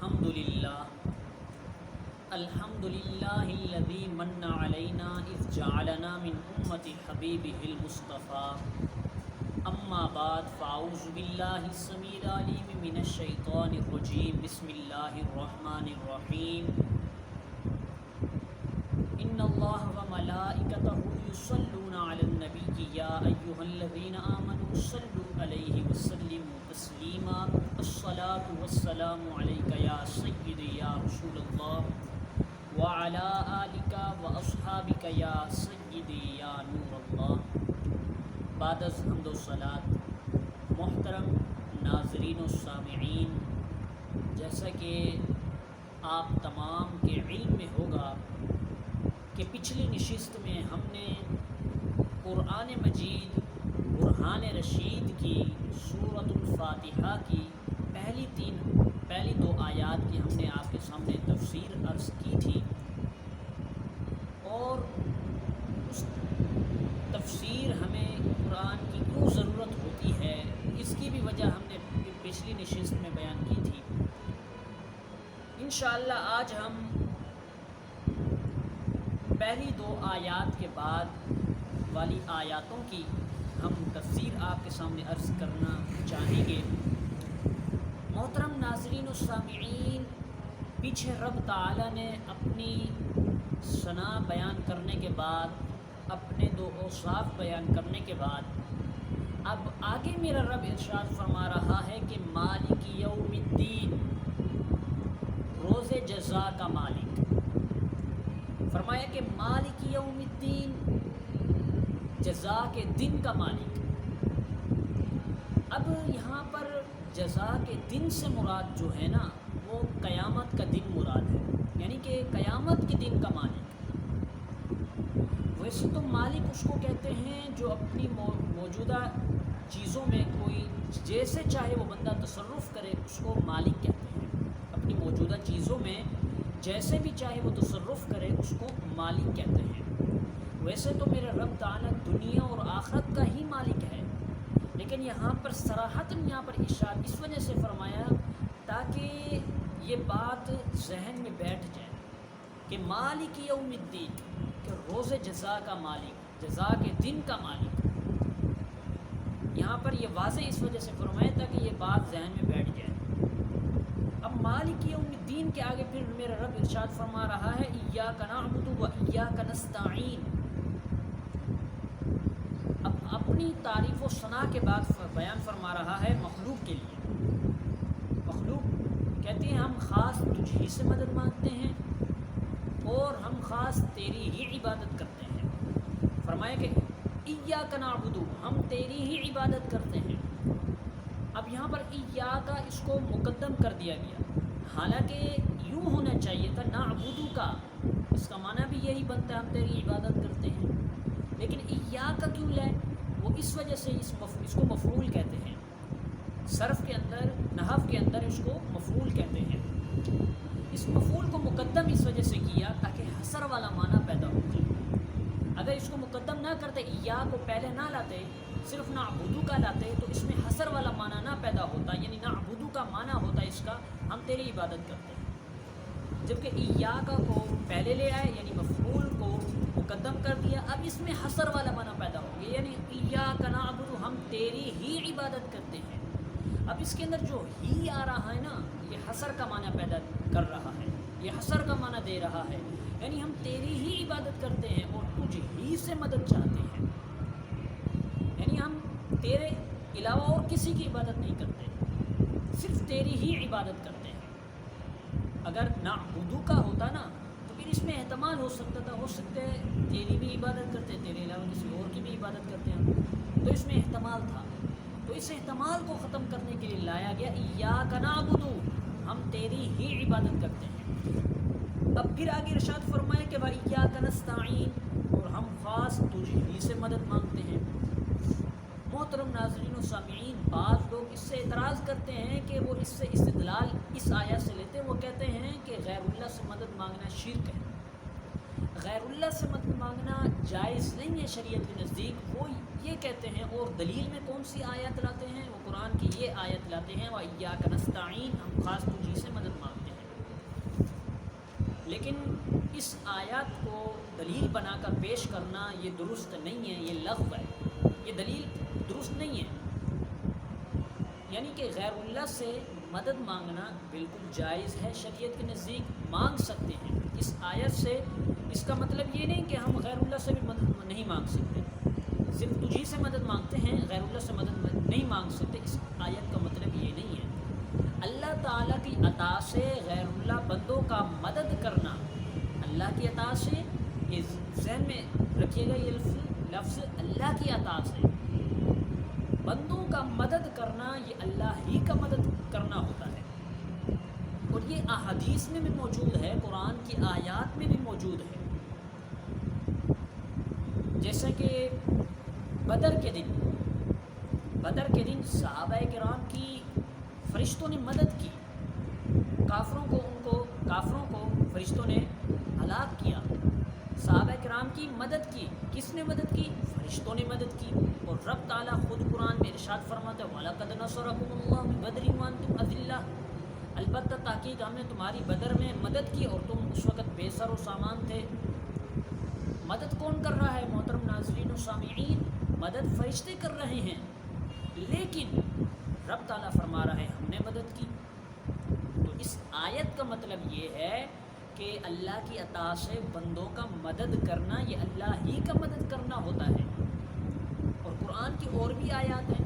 الحمدللہ الذی من علینا اذ جعلنا من امت حبیبہ المصطفیٰ اما بعد فاعوذ باللہ السمیع العلیم من الشیطان الرجیم بسم اللہ الرحمن الرحیم ان اللہ وملائکتہ یصلون علی النبی یا ایہا الذین آمنوا صلوا علیہ وسلموا تسلیما الصلاة والسلام علیک یا سیدی یا رسول اللہ وعلی آلک واصحابک یا سیدی یا نور اللہ۔ بعد از حمد و صلات، محترم ناظرین و سامعین، جیسا کہ آپ تمام کے علم میں ہوگا کہ پچھلی نشست میں ہم نے قرآن مجید برہان رشید کی سورۃ الفاتحہ کی پہلی دو آیات کی ہم نے آپ کے سامنے تفسیر عرض کی تھی، اور اس تفسیر ہمیں قرآن کی کیوں ضرورت ہوتی ہے اس کی بھی وجہ ہم نے پچھلی نشست میں بیان کی تھی۔ انشاءاللہ آج ہم پہلی دو آیات کے بعد والی آیاتوں کی ہم تفسیر آپ کے سامنے عرض کرنا چاہیں گے۔ محترم ناظرین و سامعین، پیچھے رب تعالیٰ نے اپنی ثنا بیان کرنے کے بعد، اپنے دو اوصاف بیان کرنے کے بعد، اب آگے میرا رب ارشاد فرما رہا ہے کہ مالک یوم الدین، روز جزا کا مالک۔ فرمایا کہ مالک یوم الدین، جزا کے دن کا مالک۔ اب یہاں پر جزا کے دن سے مراد جو ہے نا، وہ قیامت کا دن مراد ہے، یعنی کہ قیامت کے دن کا مالک۔ ویسے تو مالک اس کو کہتے ہیں جو اپنی موجودہ چیزوں میں کوئی جیسے چاہے وہ بندہ تصرف کرے، اس کو مالک کہتے ہیں۔ اپنی موجودہ چیزوں میں جیسے بھی چاہے وہ تصرف کرے، اس کو مالک کہتے ہیں۔ ویسے تو میرا رب تعالیٰ دنیا اور آخرت کا ہی مالک ہے، لیکن یہاں پر صراحتاً یہاں پر ارشاد اس وجہ سے فرمایا تاکہ یہ بات ذہن میں بیٹھ جائے کہ مالک یوم الدین، کہ روز جزا کا مالک، جزا کے دن کا مالک۔ یہاں پر یہ واضح اس وجہ سے فرمایا تاکہ یہ بات ذہن میں بیٹھ جائے۔ اب مالک یوم الدین کے آگے پھر میرا رب ارشاد فرما رہا ہے ایاک نعبد و ایاک نستعین۔ اب اپنی تعریف و ثنا کے بعد بیان فرما رہا ہے مخلوق کے لیے۔ مخلوق کہتے ہیں ہم خاص تجھ ہی سے مدد مانگتے ہیں اور ہم خاص تیری ہی عبادت کرتے ہیں۔ فرمایا کہ ایاک نعبد، ہم تیری ہی عبادت کرتے ہیں۔ اب یہاں پر ایاک اس کو مقدم کر دیا گیا، حالانکہ یوں ہونا چاہیے تھا نعبدو کا، اس کا معنی بھی یہی بنتا ہے ہم تیری عبادت کرتے ہیں، لیکن ایاک کیوں لائے؟ وہ اس وجہ سے اس کو مفعول کہتے ہیں۔ صرف کے اندر، نحو کے اندر اس کو مفعول کہتے ہیں۔ اس مفعول کو مقدم اس وجہ سے کیا تاکہ حصر والا معنی پیدا ہو جائے۔ اگر اس کو مقدم نہ کرتے، ایاک کو پہلے نہ لاتے، صرف نعبدو کا لاتے، تو اس میں حصر والا معنی نہ پیدا ہوتا، یعنی نعبدو کا معنی ہوتا اس کا ہم تیری عبادت کرتے ہیں، جبکہ ایاک کو پہلے لے آئے یعنی مفعول کو مقدم کر دیا۔ اب اس میں حصر والا معنی پیدا ہو گیا، یعنی ایاک نعبد، ہم تیری ہی عبادت کرتے ہیں۔ اب اس کے اندر جو ہی آ رہا ہے نا، یہ حصر کا معنی پیدا کر رہا ہے، یہ حصر کا معنی دے رہا ہے، یعنی ہم تیری ہی عبادت کرتے ہیں اور تجھ ہی سے مدد چاہتے ہیں، یعنی ہم تیرے علاوہ اور کسی کی عبادت نہیں کرتے، صرف تیری ہی عبادت کرتے ہیں۔ اگر نعبدو کا ہوتا نا تو پھر اس میں احتمال ہو سکتا تھا، ہو سکتا ہے تیری بھی عبادت کرتے، تیرے علاوہ کسی اور کی بھی عبادت کرتے ہیں، تو اس میں احتمال تھا۔ تو اس احتمال کو ختم کرنے کے لیے لایا گیا ایاک نعبد، ہم تیری ہی عبادت کرتے ہیں۔ اب پھر آگے ارشاد فرمائے کہ وَإِيَّاكَ نَسْتَعِينُ، اور ہم خاص تجھ ہی سے مدد مانگتے ہیں۔ محترم ناظرین و سامعین، بعض لوگ اس سے اعتراض کرتے ہیں کہ وہ اس سے استدلال اس آیت سے لیتے ہیں، وہ کہتے ہیں کہ غیر اللہ سے مدد مانگنا شرک ہے، غیر اللہ سے مدد مانگنا جائز نہیں ہے شریعت کے نزدیک۔ وہ یہ کہتے ہیں، اور دلیل میں کون سی آیت لاتے ہیں؟ وہ قرآن کی یہ آیت لاتے ہیں وَإِيَّاكَ نَسْتَعِينُ، ہم خاص تجھی سے مدد مانگتے ہیں۔ آیات کو دلیل بنا کر پیش کرنا یہ درست نہیں ہے، یہ لغو ہے، یہ دلیل درست نہیں ہے۔ یعنی کہ غیر اللہ سے مدد مانگنا بالکل جائز ہے، شریعت کے نزدیک مانگ سکتے ہیں۔ اس آیت سے اس کا مطلب یہ نہیں کہ ہم غیر اللہ سے بھی مدد نہیں مانگ سکتے، صرف تجھی سے مدد مانگتے ہیں، غیر اللہ سے مدد نہیں مانگ سکتے، اس آیت کا مطلب یہ نہیں ہے۔ اللہ تعالیٰ کی عطا سے غیر اللہ بندوں کا مدد کرنا، اللہ کی عطا سے، یہ ذہن میں رکھیے گا، یہ لفظ اللہ کی عطا سے بندوں کا مدد کرنا یہ اللہ ہی کا مدد کرنا ہوتا ہے، اور یہ احادیث میں بھی موجود ہے، قرآن کی آیات میں بھی موجود ہے۔ جیسا کہ بدر کے دن صحابہ کرام کی فرشتوں نے مدد کی، کافروں کو فرشتوں نے ہلاک کیا، صحابہ کرام کی مدد کی، کس نے مدد کی؟ فرشتوں نے مدد کی۔ اور رب تعالیٰ خود قرآن میں ارشاد فرماتا ہے وَلَقَدْ نَصَرَكُمُ اللَّهُ بِبَدْرٍ وَأَنْتُمْ أَذِلَّةٌ، البتہ تحقیق ہم نے تمہاری بدر میں مدد کی اور تم اس وقت بے سر و سامان تھے۔ مدد کون کر رہا ہے محترم ناظرین و سامعین؟ مدد فرشتے کر رہے ہیں، لیکن رب تعالیٰ فرما رہا ہے ہم نے مدد کی۔ تو اس آیت کا مطلب یہ ہے کہ اللہ کی عطا سے بندوں کا مدد کرنا یہ اللہ ہی کا مدد کرنا ہوتا ہے۔ اور قرآن کی اور بھی آیات ہیں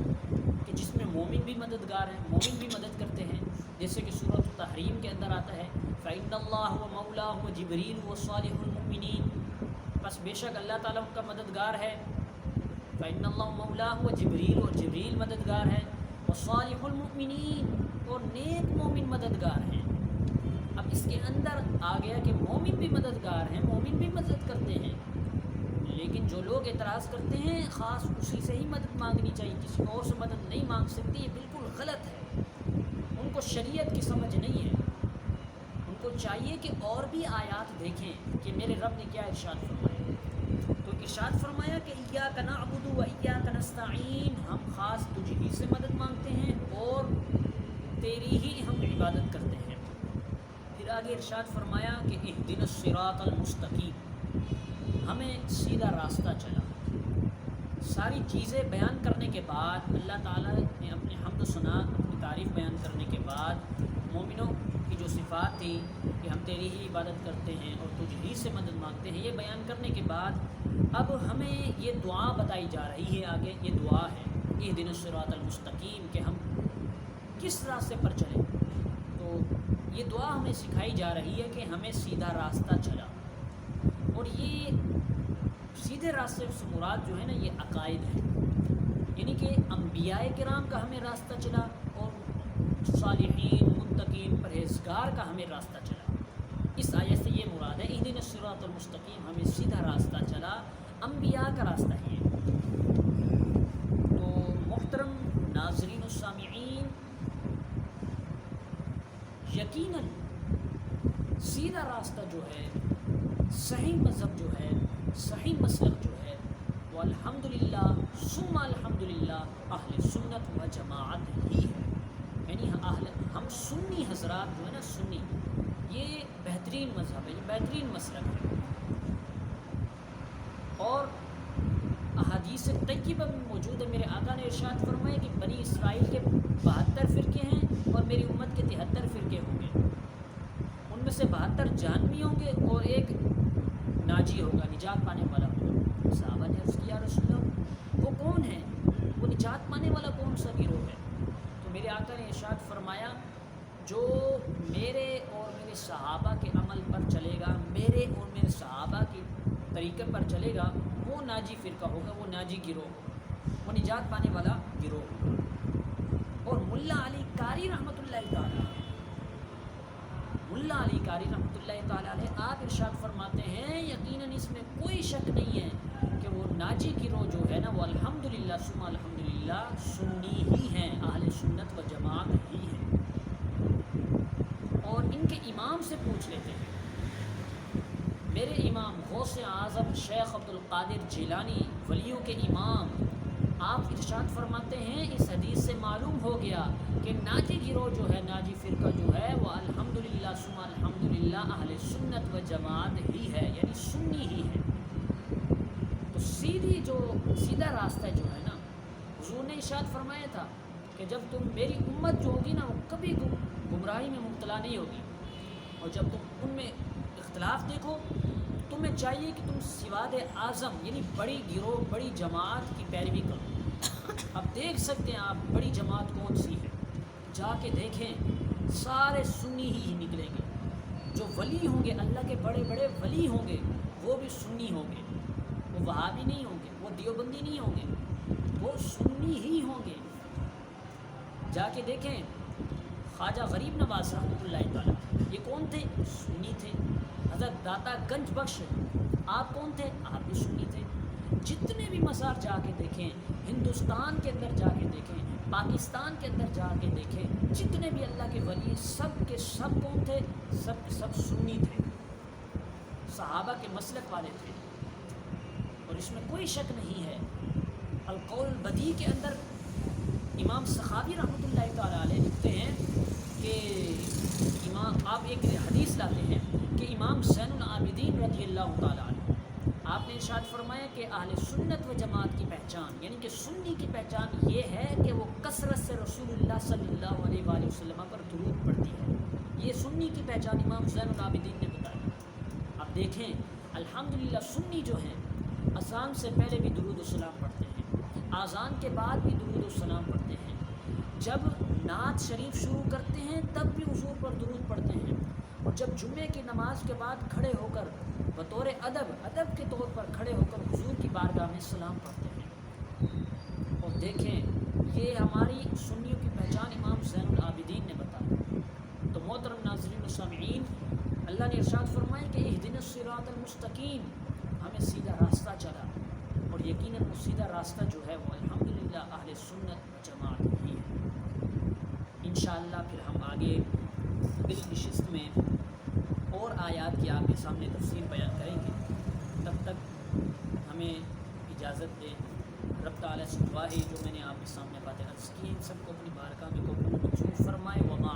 کہ جس میں مومن بھی مددگار ہیں، مومن بھی مدد کرتے ہیں، جیسے کہ سورۃ التحریم کے اندر آتا ہے فَإِنَّ اللَّهَ وَمَوْلَاهُ وَجِبْرِيلُ وَصَالِحُ الْمُؤْمِنِينَ، بس بے شک اللہ تعالیٰ ان کا مددگار ہے۔ فَإِنَّ اللَّهَ مَوْلَاهُ وَجِبْرِيلُ، اور جبریل مددگار ہے، وَصَالِحُ الْمُؤْمِنِينَ، اور نیک مومن مددگار ہیں۔ اب اس کے اندر آ گیا کہ مومن بھی مددگار ہیں، مومن بھی مدد کرتے ہیں، لیکن جو لوگ اعتراض کرتے ہیں خاص اسی سے ہی مدد مانگنی چاہیے، کسی اور سے مدد نہیں مانگ سکتی، یہ بالکل غلط ہے۔ ان کو شریعت کی سمجھ نہیں ہے، ان کو چاہیے کہ اور بھی آیات دیکھیں کہ میرے رب نے کیا ارشاد فرمایا۔ تو ارشاد فرمایا کہ ایاک نعبد و ایاک نستعین، ہم خاص تجھ ہی سے مدد مانگتے ہیں اور تیری ہی ہم عبادت کرتے ہیں۔ پھر آگے ارشاد فرمایا کہ اہدنا الصراط المستقیم، ہمیں سیدھا راستہ چلا۔ ساری چیزیں بیان کرنے کے بعد اللہ تعالیٰ نے اپنے حمد و ثنا، اپنی تعریف بیان کرنے کے بعد مومنوں کی جو صفات تھی کہ ہم تیری ہی عبادت کرتے ہیں اور تجھ ہی سے مدد مانگتے ہیں، یہ بیان کرنے کے بعد اب ہمیں یہ دعا بتائی جا رہی ہے، آگے یہ دعا ہے اہدنا الصراط المستقیم، کہ ہم کس راستے پر چلیں۔ تو یہ دعا ہمیں سکھائی جا رہی ہے کہ ہمیں سیدھا راستہ چلا، اور یہ سیدھے راستے سے مراد جو ہے نا یہ عقائد ہے، یعنی کہ انبیاء کرام کا ہمیں راستہ چلا اور صالحین، متقین، پرہیزگار کا ہمیں راستہ چلا۔ اس آیت سے یہ مراد ہے اہدنا الصراط المستقیم، ہمیں سیدھا راستہ چلا، انبیاء کا راستہ ہی ہے۔ تو محترم ناظرین و سامعین، یقیناً سیدھا راستہ جو ہے، صحیح مذہب جو ہے، صحیح مسلک جو ہے، وہ الحمدللہ ثم الحمدللہ اہل سنت و جماعت ہی ہے۔ یعنی ہم سنی حضرات جو ہے نا، سنی، یہ بہترین مذہب ہے، یہ بہترین مسلک ہے۔ اور احادیث طیبہ میں موجود ہے، میرے آقا نے ارشاد فرمایا کہ بنی اسرائیل کے 72 فرقے ہیں اور میری امت کے 73 فرقے ہوں گے، ان میں سے 72 جہنمی ہوں گے اور ایک ناجی ہوگا، نجات پانے والا ہوگا۔ صحابہ نے عرض کیا رسول اللہ وہ کون ہے، وہ نجات پانے والا کون سا گروہ ہے؟ تو میرے آقا نے ارشاد فرمایا جو میرے اور میرے صحابہ کے عمل پر چلے گا، میرے اور میرے صحابہ کے طریقے پر چلے گا، وہ ناجی فرقہ ہوگا، وہ ناجی گروہ ہوگا، وہ نجات پانے والا گروہ ہوگا۔ اور ملا علی قاری رحمۃ اللہ تعالیٰ، ملا علی قاری رحمۃ اللہ تعالیٰ علیہ، آپ ارشاد فرماتے ہیں یقیناً اس میں کوئی شک نہیں ہے کہ وہ ناجی گروہ جو ہے نا، وہ الحمدللہ ثم الحمدللہ سنی ہی ہیں، اہل سنت و جماعت ہی ہیں۔ اور ان کے امام سے پوچھ لیتے ہیں، میرے امام غوث اعظم شیخ عبد القادر جیلانی، ولیوں کے امام، آپ ارشاد فرماتے ہیں اس حدیث سے معلوم ہو گیا کہ ناجی گروہ جو ہے، ناجی فرقہ جو ہے، وہ الحمدللہ ثم الحمدللہ الحمدللہ اہل سنت و جماعت ہی ہے، یعنی سنی ہی ہے۔ تو سیدھا راستہ جو ہے نا، حضور نے ارشاد فرمایا تھا کہ جب تم میری امت جو ہوگی نا وہ کبھی گمراہی میں مبتلا نہیں ہوگی، اور جب تم ان میں اختلاف دیکھو تمہیں چاہیے کہ تم سواد اعظم یعنی بڑی گروہ بڑی جماعت کی پیروی کرو۔ اب دیکھ سکتے ہیں آپ بڑی جماعت کون سی ہے، جا کے دیکھیں سارے سنی ہی نکلیں گے۔ جو ولی ہوں گے، اللہ کے بڑے بڑے ولی ہوں گے، وہ بھی سنی ہوں گے، وہ وہابی نہیں ہوں گے، وہ دیوبندی نہیں ہوں گے، وہ سنی ہی ہوں گے۔ جا کے دیکھیں خواجہ غریب نواز رحمۃ اللہ تعالیٰ، یہ کون تھے؟ سنی تھے۔ حضرت داتا گنج بخش، آپ کون تھے؟ آپ بھی سنی تھے۔ جتنے بھی مزار جا کے دیکھیں، ہندوستان کے اندر جا کے دیکھیں، پاکستان کے اندر جا کے دیکھیں، جتنے بھی اللہ کے ولی سب کے سب کون تھے؟ سب کے سب سنی تھے، صحابہ کے مسلک والے تھے، اور اس میں کوئی شک نہیں ہے۔ القول بدی کے اندر امام سخاوی رحمۃ اللہ تعالیٰ علیہ لکھتے ہیں کہ آپ ایک حدیث لاتے ہیں کہ امام زین العابدین رضی اللہ تعالیٰ عنہ، آپ نے ارشاد فرمایا کہ اہل سنت و جماعت کی پہچان یعنی کہ سنی کی پہچان یہ ہے کہ وہ کثرت سے رسول اللہ صلی اللہ علیہ وآلہ وسلم پر درود پڑھتی ہے۔ یہ سنی کی پہچان امام زین العابدین نے بتائی۔ اب دیکھیں الحمدللہ سنی جو ہیں اذان سے پہلے بھی درود السلام پڑھتے ہیں، اذان کے بعد بھی درود السلام پڑھتے ہیں، جب نعت شریف شروع کرتے ہیں تب بھی حضور پر درود پڑھتے ہیں، اور جب جمعے کی نماز کے بعد کھڑے ہو کر بطور ادب کے طور پر کھڑے ہو کر حضور کی بارگاہ میں سلام پڑھتے ہیں۔ اور دیکھیں یہ ہماری سنیوں کی پہچان امام زین العابدین نے بتایا۔ تو محترم ناظرین و سامعین، اللہ نے ارشاد فرمایا کہ اہدنا الصراط المستقیم، ہمیں سیدھا راستہ چلا، اور یقیناً وہ سیدھا راستہ جو ہے وہ الحمدللہ اہل سنت و جماعت ہی ہے۔ انشاءاللہ پھر ہم آگے اگلی نشست میں اور آیات کی آپ کے سامنے تفسیر بیان کریں گے، تب تک ہمیں اجازت دیں۔ رب تعالیٰ سے دعا ہے جو میں نے آپ کے سامنے باتیں عرض کی ہیں، ان سب کو اپنی بارگاہ میں قبول منظور فرمائے۔ وما